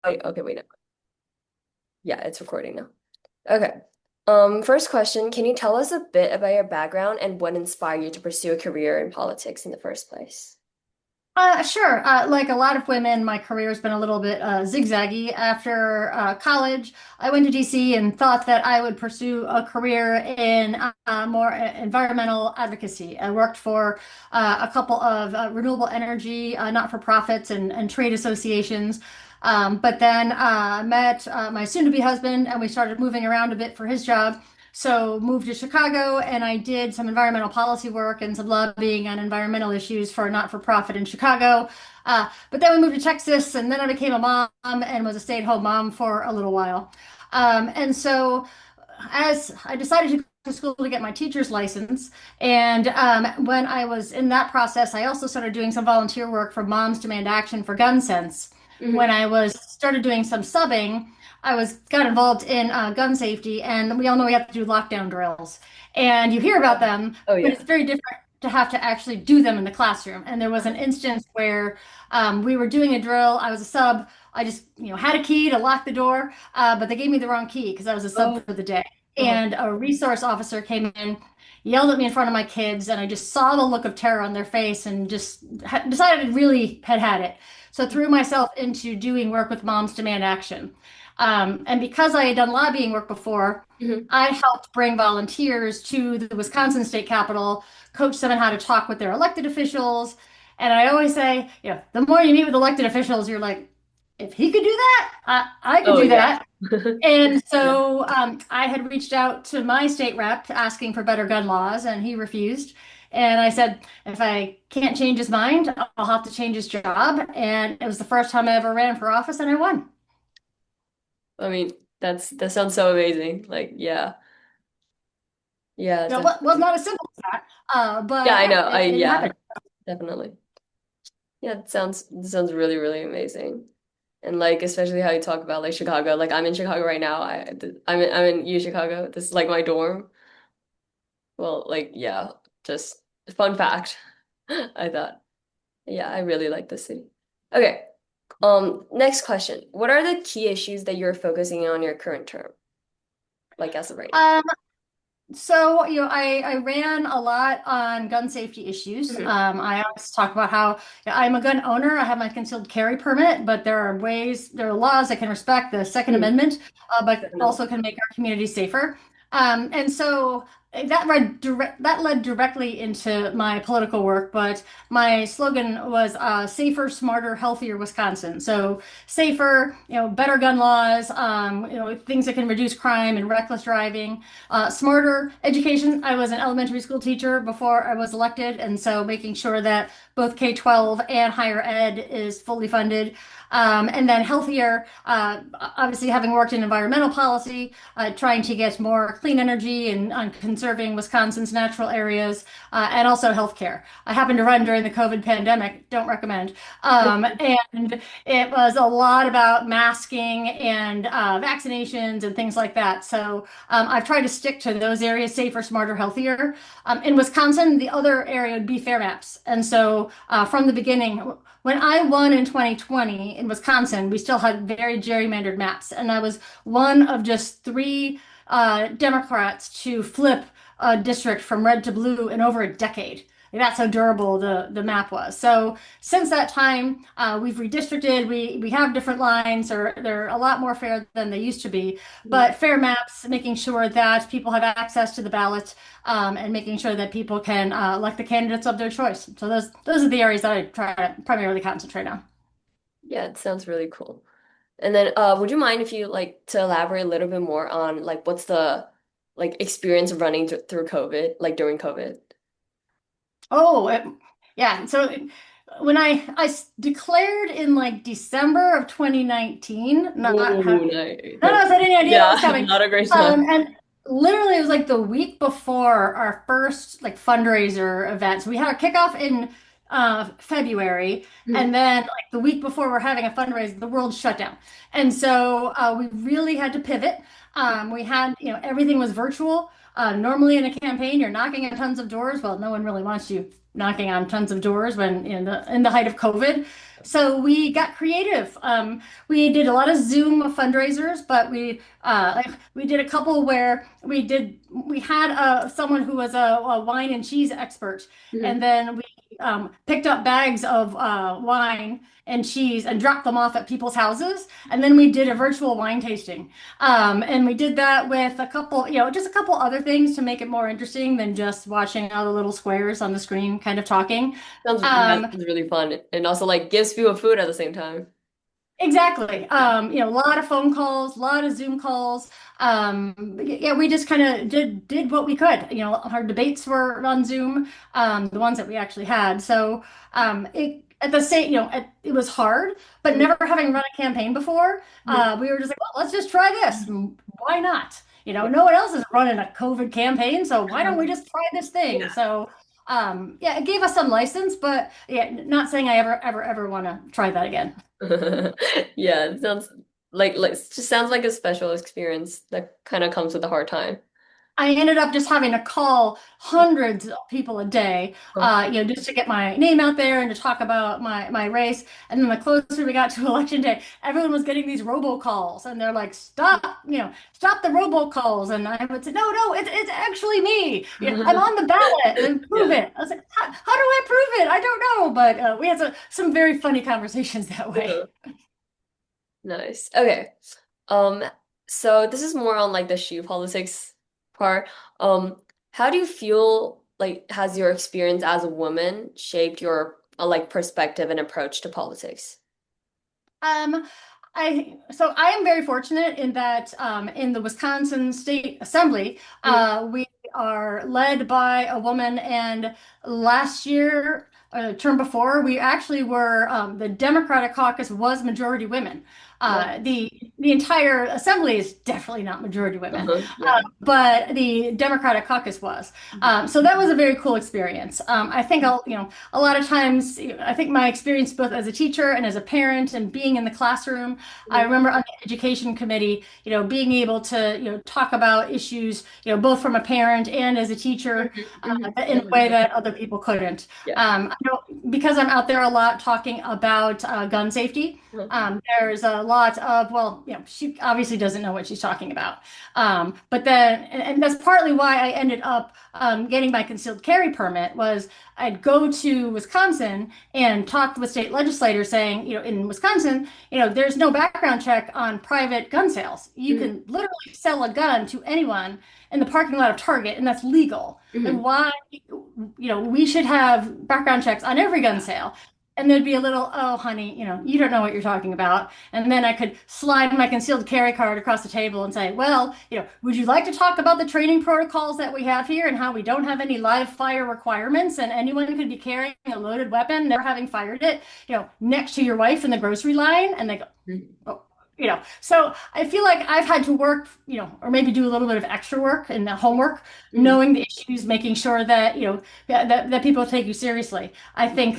Okay, wait. No. Yeah, it's recording now. Okay. First question, can you tell us a bit about your background and what inspired you to pursue a career in politics in the first place? Sure. Like a lot of women, my career has been a little bit zigzaggy. After college, I went to DC and thought that I would pursue a career in more environmental advocacy. I worked for a couple of renewable energy not-for-profits and trade associations. But then met my soon-to-be husband, and we started moving around a bit for his job. So moved to Chicago and I did some environmental policy work and some lobbying on environmental issues for a not-for-profit in Chicago. But then we moved to Texas and then I became a mom and was a stay-at-home mom for a little while. And so as I decided to go to school to get my teacher's license, and when I was in that process, I also started doing some volunteer work for Moms Demand Action for Gun Sense. When Hmm. I was started doing some subbing, I was got involved in gun safety, and we all know we have to do lockdown drills, and you hear about them, Oh but it's yeah. very different to have to actually do them in the classroom. And there was an instance where we were doing a drill. I was a sub. I just, had a key to lock the door, but they gave me the wrong key because I was a sub Oh, for the day. uh-huh. And a resource officer came in, yelled at me in front of my kids, and I just saw the look of terror on their face and just decided I really had it. So threw myself into doing work with Moms Demand Action. And because I had done lobbying work before, Hmm. I helped bring volunteers to the Wisconsin State Capitol, coach them on how to talk with their elected officials. And I always say, the more you meet with elected officials, you're like, if he could do that, I could Oh do yeah. that. And Yeah. so I had reached out to my state rep asking for better gun laws, and he refused. And I said, if I can't change his mind, I'll have to change his job. And it was the first time I ever ran for office, and I won. I mean, that sounds so amazing. Like, yeah. Yeah, What was definitely. not as simple as that, Yeah, but I yeah, know. it Yeah, happened. definitely. Yeah, it sounds really, really amazing. And like especially how you talk about like Chicago. Like I'm in Chicago right now. I'm in U Chicago. This is like my dorm. Well, like yeah, just fun fact. I thought. Yeah, I really like this city. Okay. Next question. What are the key issues that you're focusing on your current term, like as of right now? Um, So, I ran a lot on gun safety issues. Hmm. I always talk about how I'm a gun owner. I have my concealed carry permit, but there are laws that can respect the Second Hmm. Amendment, but Definitely. also can make our community safer. And so that led directly into my political work. But my slogan was "Safer, Smarter, Healthier Wisconsin." So safer, better gun laws, things that can reduce crime and reckless driving. Smarter education. I was an elementary school teacher before I was elected, and so making sure that both K-12 and higher ed is fully funded. And then healthier, obviously having worked in environmental policy, trying to get more clean energy and conserving Wisconsin's natural areas, and also healthcare. I happened to run during the COVID pandemic, don't recommend. And it was a lot about masking and vaccinations and things like that. So I've tried to stick to those areas, safer, smarter, healthier. In Wisconsin, the other area would be fair maps. And so from the beginning, when I won in 2020 in Wisconsin, we still had very gerrymandered maps. And I was one of just three Democrats to flip a district from red to blue in over a decade. That's how durable the map was. So since that time, we've redistricted. We have different lines, or they're a lot more fair than they used to be. Mhm. But fair maps, making sure that people have access to the ballot, and making sure that people can elect the candidates of their choice. So those are the areas that I try to primarily concentrate on. Yeah, it sounds really cool. And then would you mind if you like to elaborate a little bit more on like what's the like experience of running through COVID, like during COVID? Oh, yeah. So when declared in like December of 2019, Oh, not nice. none of us had any idea what was Yeah, coming. not a great time. And literally, it was like the week before our first like fundraiser event. So we had our kickoff in February, Mhm. and then like the week before we're having a fundraiser, the world shut down, and so we really had to pivot. We had everything was virtual. Normally in a campaign, you're knocking on tons of doors. Well, no one really wants you knocking on tons of doors when in the height of COVID. So we got creative. We did a lot of Zoom fundraisers, but we did a couple where we had someone who was a wine and cheese expert, and Hmm. then we picked up bags of wine and cheese and dropped them off at people's houses, and then we did a virtual wine tasting. And we did that with a couple, just a couple other things to make it more interesting than just watching all the little squares on the screen kind of talking. That Um, sounds really fun, and also like gives people food at the same time. Exactly. Yeah. A lot of phone calls, a lot of Zoom calls. Yeah, we just kind of did what we could. Our debates were on Zoom, the ones that we actually had. So it at the same, it was hard, but Mhm. never having run a campaign before, Mhm. we were just like, well, let's just try this. Why not? Yeah. No one else is running a COVID campaign, so why don't we just try this thing? Yeah. So yeah, it gave us some license, but yeah, not saying I ever want to try that again. Yeah, it sounds like it just sounds like a special experience that kind of comes with a hard time. I ended up just having to call hundreds of people a day, Huh. just to get my name out there and to talk about my race. And then the closer we got to election day, everyone was getting these robocalls, and they're like, "Stop, stop the robocalls." And I would say, "No, no, it's actually me. I'm on the ballot, and prove Yeah. it." I was like, "How do I prove it? I don't know." But we had some very funny conversations that way. Uh-huh. Nice. Okay. Um, so this is more on like the shoe politics part. How do you feel like has your experience as a woman shaped your like perspective and approach to politics? Um, I am very fortunate in that in the Wisconsin State Assembly, Mhm. we are led by a woman, and last year, term before, we actually were the Democratic caucus was majority women. Wow. The entire assembly is definitely not majority women, Uh-huh. Yeah. but the Democratic caucus was. Mhm. So that was a very cool experience. I think a lot of times, I think my experience both as a teacher and as a parent and being in the classroom, I Mhm. remember on the education committee, being able to, talk about issues, both from a parent and as a teacher, Mhm. Mhm. in a way Definitely. that other people couldn't. Yeah. I know because I'm out there a lot talking about gun safety. Uh-huh. There's a lot of, well, she obviously doesn't know what she's talking about. But then, and that's partly why I ended up getting my concealed carry permit was I'd go to Wisconsin and talk with state legislators saying, in Wisconsin, there's no background check on private gun sales. You Mhm. can literally sell a gun to anyone in the parking lot of Target, and that's legal. Then Mhm. why, we should have background checks on every gun sale. And there'd be a little, oh, honey, you don't know what you're talking about. And then I could slide my concealed carry card across the table and say, well, would you like to talk about the training protocols that we have here and how we don't have any live fire requirements and anyone could be carrying a loaded weapon, never having fired it, next to your wife in the grocery line? And they go, Mhm. oh, so I feel like I've had to work, or maybe do a little bit of extra work and the homework, Mhm. knowing the issues, making sure that, that people take you seriously. I think,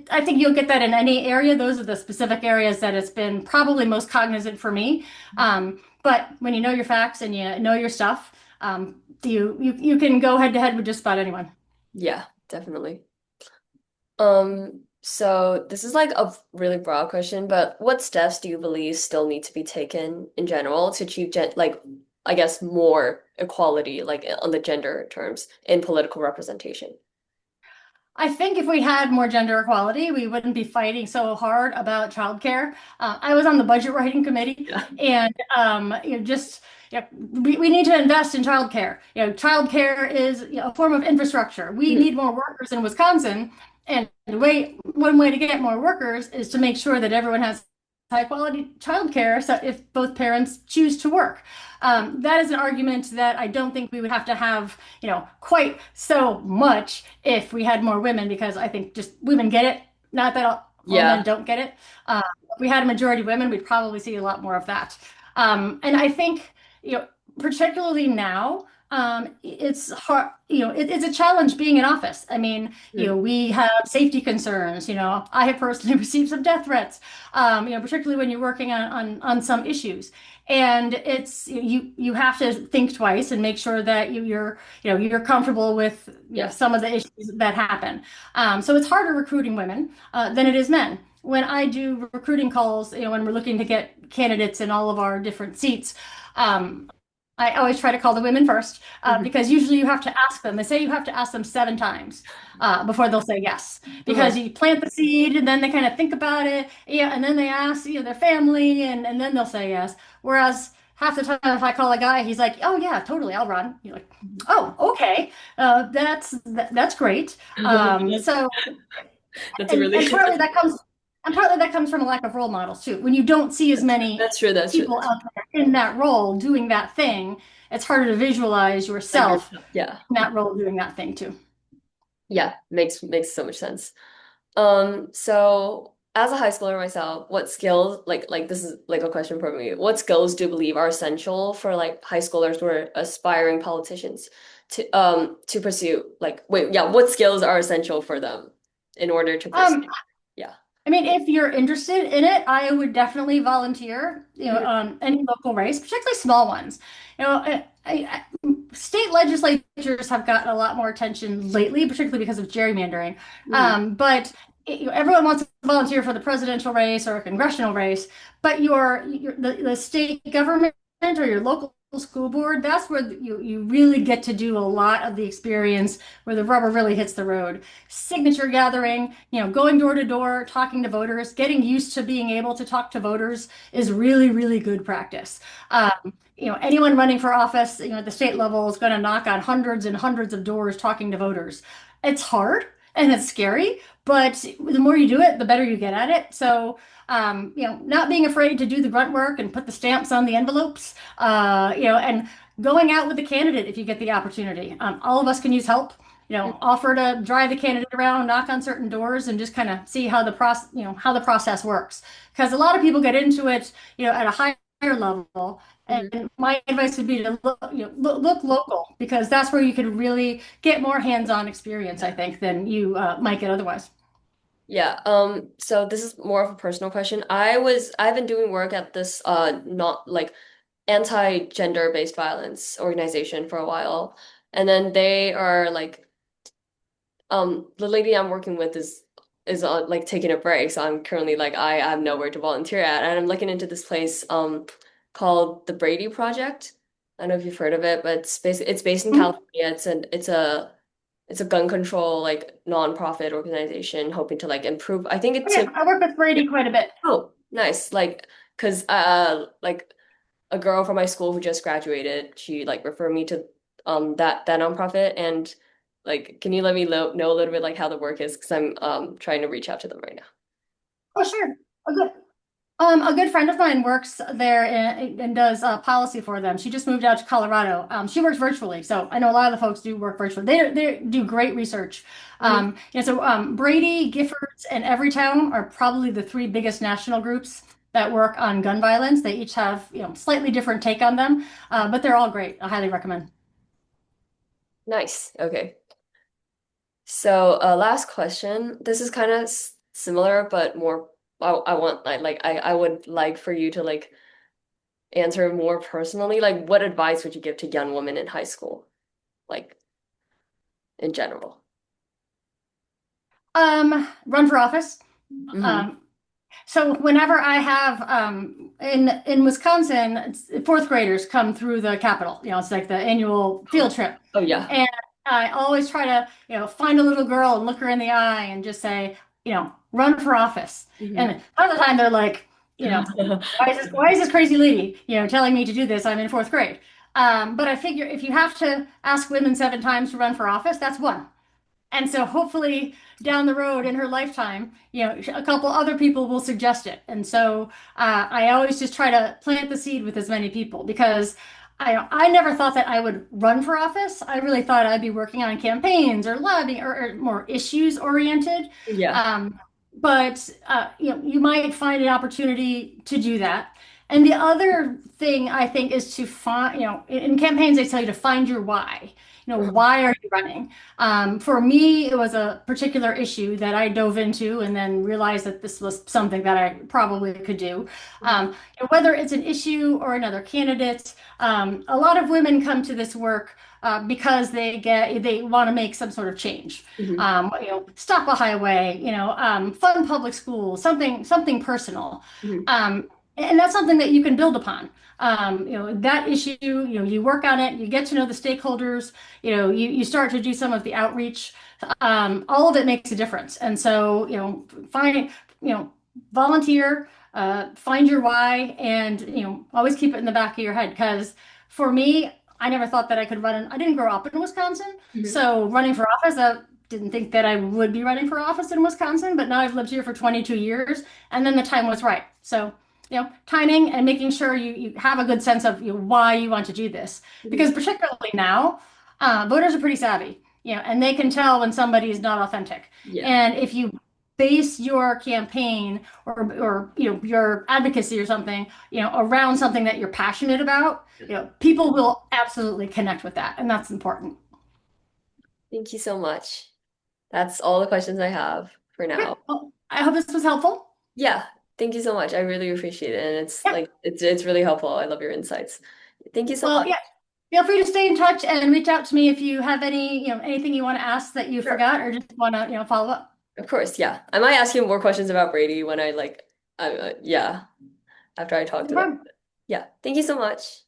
I think you'll get that in any area. Those are the specific areas that it's been probably most cognizant for me. But when you know your facts and you know your stuff, you can go head to head with just about anyone. Yeah, definitely. So this is like a really broad question, but what steps do you believe still need to be taken in general to achieve like I guess more equality, like on the gender terms in political representation? I think if we had more gender equality, we wouldn't be fighting so hard about childcare. I was on the budget writing committee, Yeah. and just we need to invest in childcare. Childcare is a form of infrastructure. We Mhm. need more workers in Wisconsin, and one way to get more workers is to make sure that everyone has high quality childcare. So if both parents choose to work, that is an argument that I don't think we would have to have, quite so much if we had more women, because I think just women get it. Not that all men Yeah. don't get it. If we had a majority of women, we'd probably see a lot more of that. And I think, particularly now. It's hard, it's a challenge being in office. I mean, Mm. we have safety concerns. I have personally received some death threats, particularly when you're working on some issues. And you have to think twice and make sure that you're comfortable with Yeah. some of the issues that happen. So it's harder recruiting women than it is men. When I do recruiting calls, when we're looking to get candidates in all of our different seats, um, I always try to call the women first Mhm. because usually you have to ask them. They say you have to ask them 7 times before they'll say yes. Uh-huh. Because you plant the seed and then they kind of think about it, yeah, and then they ask their family and then they'll say yes. Whereas half the time if I call a guy, he's like, "Oh yeah, totally, I'll run." You're like, "Oh, okay, that's great." So That's a and really and partly that comes from a lack of role models too. When you don't see as many that's true. That's true. people That's true. out there in that role doing that thing, it's harder to visualize Like yourself yourself. Yeah. in that role doing that thing too. Yeah. Makes so much sense. So as a high schooler myself, what skills like this is like a question for me. What skills do you believe are essential for like high schoolers who are aspiring politicians to pursue like wait, yeah, what skills are essential for them in order to pursue? Um, Yeah. I mean, if you're interested in it, I would definitely volunteer, Mhm. any local race, particularly small ones. State legislatures have gotten a lot more attention lately, particularly because of gerrymandering. Mhm. But everyone wants to volunteer for the presidential race or a congressional race, but the state government or your local school board, that's where you really get to do a lot of the experience where the rubber really hits the road. Signature gathering, going door to door, talking to voters, getting used to being able to talk to voters is really, really good practice. Anyone running for office, at the state level is going to knock on hundreds and hundreds of doors talking to voters. It's hard and it's scary, but the more you do it, the better you get at it. So, not being afraid to do the grunt work and put the stamps on the envelopes, and going out with the candidate if you get the opportunity. All of us can use help. Offer to drive the candidate around, knock on certain doors, and just kind of see how the process works. Because a lot of people get into it, at a higher level. Mhm. And my advice would be to look local because that's where you could really get more hands-on experience, I think, than you might get otherwise. Yeah, so this is more of a personal question. I've been doing work at this not like anti-gender based violence organization for a while. And then they are like the lady I'm working with is like taking a break. So I'm currently like I have nowhere to volunteer at. And I'm looking into this place called the Brady Project. I don't know if you've heard of it, but it's based in Mhm. California. It's a gun control like nonprofit organization hoping to like improve. I think Oh, it's yeah, to I work with yeah. Brady quite a bit. Oh, nice. Like, cause like a girl from my school who just graduated, she like referred me to that nonprofit and like, can you let me know a little bit like how the work is? Because I'm trying to reach out to them right now. Oh, sure. A good friend of mine works there and does policy for them. She just moved out to Colorado. She works virtually, so I know a lot of the folks do work virtually. They do great research. Hmm. Brady, Giffords, and Everytown are probably the three biggest national groups that work on gun violence. They each have slightly different take on them, but they're all great. I highly recommend. Nice. Okay. So, last question. This is kind of similar, but more. I want I would like for you to like answer more personally. Like, what advice would you give to young women in high school, like in general? Run for office. Hmm. Um, So whenever I have in Wisconsin, fourth graders come through the Capitol. It's like the annual field trip, Oh yeah. and I always try to find a little girl and look her in the eye and just say, run for office. Hmm. And half the time they're like, why is this crazy lady telling me to do this? I'm in fourth grade. But I figure if you have to ask women 7 times to run for office, that's one. And so hopefully down the road in her lifetime, a couple other people will suggest it. And so I always just try to plant the seed with as many people because I never thought that I would run for office. I really thought I'd be working on campaigns or lobbying or more issues oriented. Yeah. Um, but you might find an opportunity to do that. And the other thing I think is to find, in campaigns, they tell you to find your why. Why are you running? For me, it was a particular issue that I dove into and then realized that this was something that I probably could do. Mhm. And whether it's an issue or another candidate, a lot of women come to this work because they want to make some sort of change. Mhm. Stop a highway, fund public schools, something personal. Mhm. And that's something that you can build upon. That issue, you work on it, you get to know the stakeholders, you start to do some of the outreach. All of it makes a difference. And so, you know, volunteer, find your why, and, always keep it in the back of your head. Because for me, I never thought that I could I didn't grow up in Wisconsin. Mhm. So running for office, I didn't think that I would be running for office in Wisconsin, but now I've lived here for 22 years, and then the time was right. So, timing and making sure you have a good sense of why you want to do this. Mhm. Because particularly now, voters are pretty savvy, and they can tell when somebody is not authentic. Yeah. And if you base your campaign or your advocacy or something, around something that you're passionate about, people will absolutely connect with that, and that's important. Thank you so much. That's all the questions I have for Okay, now. well, I hope this was helpful. Yeah, thank you so much. I really appreciate it. And it's Yeah. like it's really helpful. I love your insights. Thank you so Well, much. yeah. Feel free to stay in touch and reach out to me if you have anything you want to ask that you Sure. forgot or just want to, follow up. Of course, yeah. I might ask you more questions about Brady when yeah, after I talk No to them. problem. Yeah, thank you so much.